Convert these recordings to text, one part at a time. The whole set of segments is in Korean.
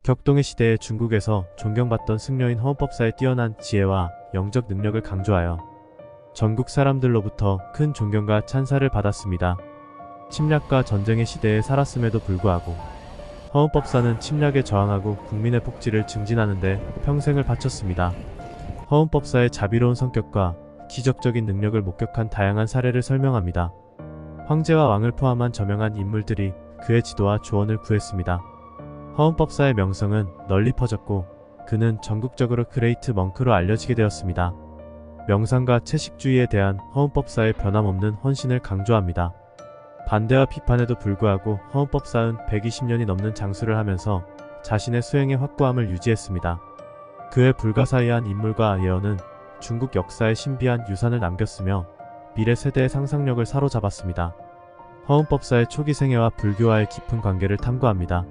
격동의 시대에 중국에서 존경받던 승려인 허운법사의 뛰어난 지혜와 영적 능력을 강조하여 전국 사람들로부터 큰 존경과 찬사를 받았습니다. 침략과 전쟁의 시대에 살았음에도 불구하고 허운법사는 침략에 저항하고 국민의 복지를 증진하는 데 평생을 바쳤습니다. 허운법사의 자비로운 성격과 기적적인 능력을 목격한 다양한 사례를 설명합니다. 황제와 왕을 포함한 저명한 인물들이 그의 지도와 조언을 구했습니다. 허운법사의 명성은 널리 퍼졌고 그는 전국적으로 그레이트 멍크로 알려지게 되었습니다. 명상과 채식주의에 대한 허운법사의 변함없는 헌신을 강조합니다. 반대와 비판에도 불구하고 허운법사는 120년이 넘는 장수를 하면서 자신의 수행의 확고함을 유지했습니다. 그의 불가사의한 인물과 예언은 중국 역사에 신비한 유산을 남겼으며 미래 세대의 상상력을 사로잡았습니다. 허운법사의 초기 생애와 불교와의 깊은 관계를 탐구합니다.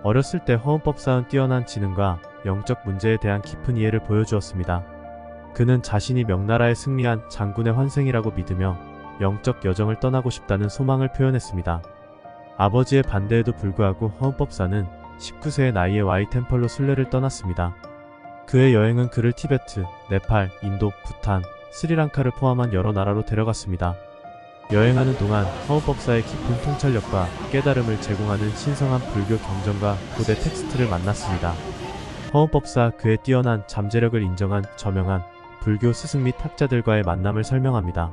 어렸을 때 허운법사는 뛰어난 지능과 영적 문제에 대한 깊은 이해를 보여주었습니다. 그는 자신이 명나라에 승리한 장군의 환생이라고 믿으며 영적 여정을 떠나고 싶다는 소망을 표현했습니다. 아버지의 반대에도 불구하고 허운법사는 19세의 나이에 와이템펄로 순례를 떠났습니다. 그의 여행은 그를 티베트, 네팔, 인도, 부탄, 스리랑카를 포함한 여러 나라로 데려갔습니다. 여행하는 동안 허운법사의 깊은 통찰력과 깨달음을 제공하는 신성한 불교 경전과 고대 텍스트를 만났습니다. 허운법사 그의 뛰어난 잠재력을 인정한 저명한 불교 스승 및 학자들과의 만남을 설명합니다.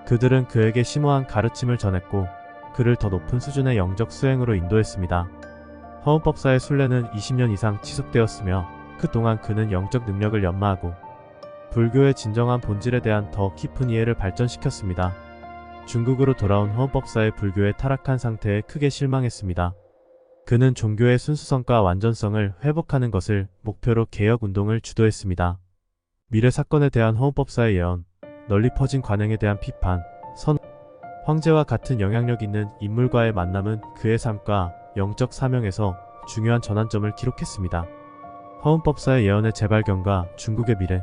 그들은 그에게 심오한 가르침을 전했고 그를 더 높은 수준의 영적 수행으로 인도했습니다. 허운법사의 순례는 20년 이상 지속되었으며 그동안 그는 영적 능력을 연마하고 불교의 진정한 본질에 대한 더 깊은 이해를 발전시켰습니다. 중국으로 돌아온 허운법사의 불교의 타락한 상태에 크게 실망했습니다. 그는 종교의 순수성과 완전성을 회복하는 것을 목표로 개혁운동을 주도했습니다. 미래 사건에 대한 허운법사의 예언, 널리 퍼진 관행에 대한 비판, 황제와 같은 영향력 있는 인물과의 만남은 그의 삶과 영적 사명에서 중요한 전환점을 기록했습니다. 허운법사의 예언의 재발견과 중국의 미래.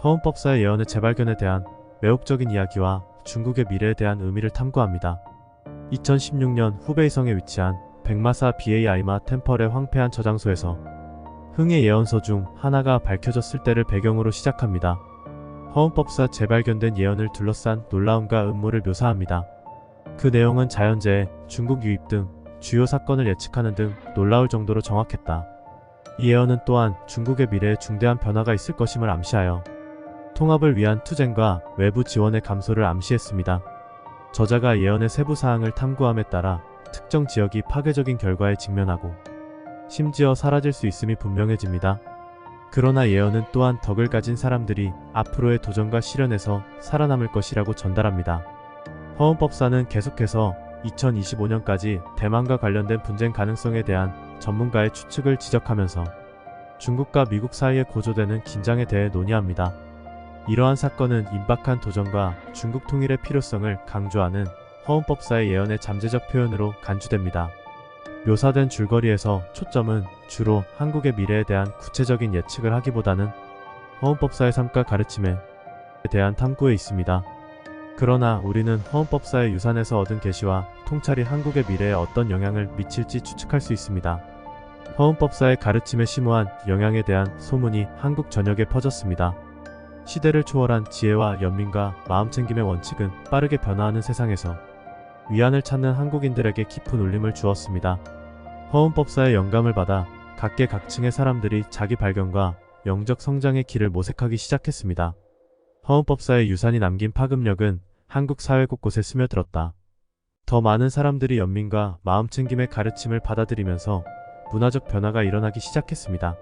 허운법사의 예언의 재발견에 대한 매혹적인 이야기와 중국의 미래에 대한 의미를 탐구합니다. 2016년 후베이성에 위치한 백마사 BAI마 템펄의 황폐한 저장소에서 흥의 예언서 중 하나가 밝혀졌을 때를 배경으로 시작합니다. 허운법사 재발견된 예언을 둘러싼 놀라움과 음모를 묘사합니다. 그 내용은 자연재해, 중국 유입 등 주요 사건을 예측하는 등 놀라울 정도로 정확했다. 이 예언은 또한 중국의 미래에 중대한 변화가 있을 것임을 암시하여 통합을 위한 투쟁과 외부 지원의 감소를 암시했습니다. 저자가 예언의 세부 사항을 탐구함에 따라 특정 지역이 파괴적인 결과에 직면하고 심지어 사라질 수 있음이 분명해집니다. 그러나 예언은 또한 덕을 가진 사람들이 앞으로의 도전과 시련에서 살아남을 것이라고 전달합니다. 허운법사는 계속해서 2025년까지 대만과 관련된 분쟁 가능성에 대한 전문가의 추측을 지적하면서 중국과 미국 사이에 고조되는 긴장에 대해 논의합니다. 이러한 사건은 임박한 도전과 중국 통일의 필요성을 강조하는 허운법사의 예언의 잠재적 표현으로 간주됩니다. 묘사된 줄거리에서 초점은 주로 한국의 미래에 대한 구체적인 예측을 하기보다는 허운법사의 삶과 가르침에 대한 탐구에 있습니다. 그러나 우리는 허운법사의 유산에서 얻은 계시와 통찰이 한국의 미래에 어떤 영향을 미칠지 추측할 수 있습니다. 허운법사의 가르침의 심오한 영향에 대한 소문이 한국 전역에 퍼졌습니다. 시대를 초월한 지혜와 연민과 마음챙김의 원칙은 빠르게 변화하는 세상에서 위안을 찾는 한국인들에게 깊은 울림을 주었습니다. 허운법사의 영감을 받아 각계각층의 사람들이 자기 발견과 영적 성장의 길을 모색하기 시작했습니다. 허운법사의 유산이 남긴 파급력은 한국 사회 곳곳에 스며들었다. 더 많은 사람들이 연민과 마음챙김의 가르침을 받아들이면서 문화적 변화가 일어나기 시작했습니다.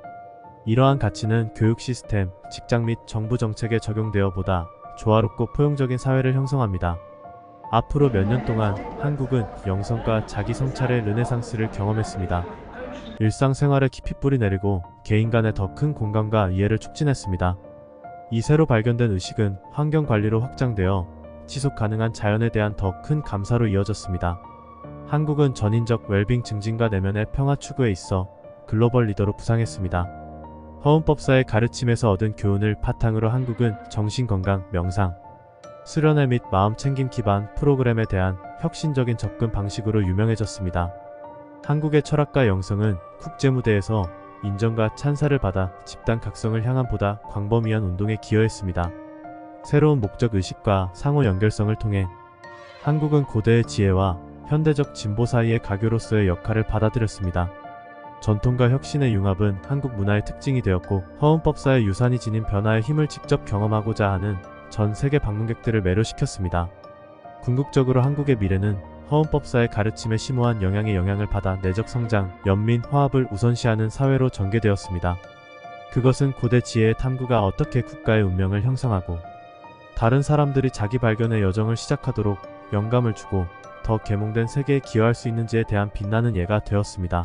이러한 가치는 교육 시스템, 직장 및 정부 정책에 적용되어 보다 조화롭고 포용적인 사회를 형성합니다. 앞으로 몇 년 동안 한국은 영성과 자기 성찰의 르네상스를 경험했습니다. 일상생활에 깊이 뿌리내리고 개인 간의 더 큰 공감과 이해를 촉진했습니다. 이 새로 발견된 의식은 환경관리로 확장되어 지속 가능한 자연에 대한 더 큰 감사로 이어졌습니다. 한국은 전인적 웰빙 증진과 내면의 평화 추구에 있어 글로벌 리더로 부상했습니다. 허운법사의 가르침에서 얻은 교훈을 바탕으로 한국은 정신건강, 명상, 수련회 및 마음챙김 기반 프로그램에 대한 혁신적인 접근 방식으로 유명해졌습니다. 한국의 철학과 영성은 국제무대에서 인정과 찬사를 받아 집단 각성을 향한 보다 광범위한 운동에 기여했습니다. 새로운 목적 의식과 상호 연결성을 통해 한국은 고대의 지혜와 현대적 진보 사이의 가교로서의 역할을 받아들였습니다. 전통과 혁신의 융합은 한국 문화의 특징이 되었고, 허은법사의 유산이 지닌 변화의 힘을 직접 경험하고자 하는 전 세계 방문객들을 매료시켰습니다. 궁극적으로 한국의 미래는 허은법사의 가르침에 심오한 영향을 받아 내적 성장, 연민, 화합을 우선시하는 사회로 전개되었습니다. 그것은 고대 지혜의 탐구가 어떻게 국가의 운명을 형성하고 다른 사람들이 자기 발견의 여정을 시작하도록 영감을 주고 더 계몽된 세계에 기여할 수 있는지에 대한 빛나는 예가 되었습니다.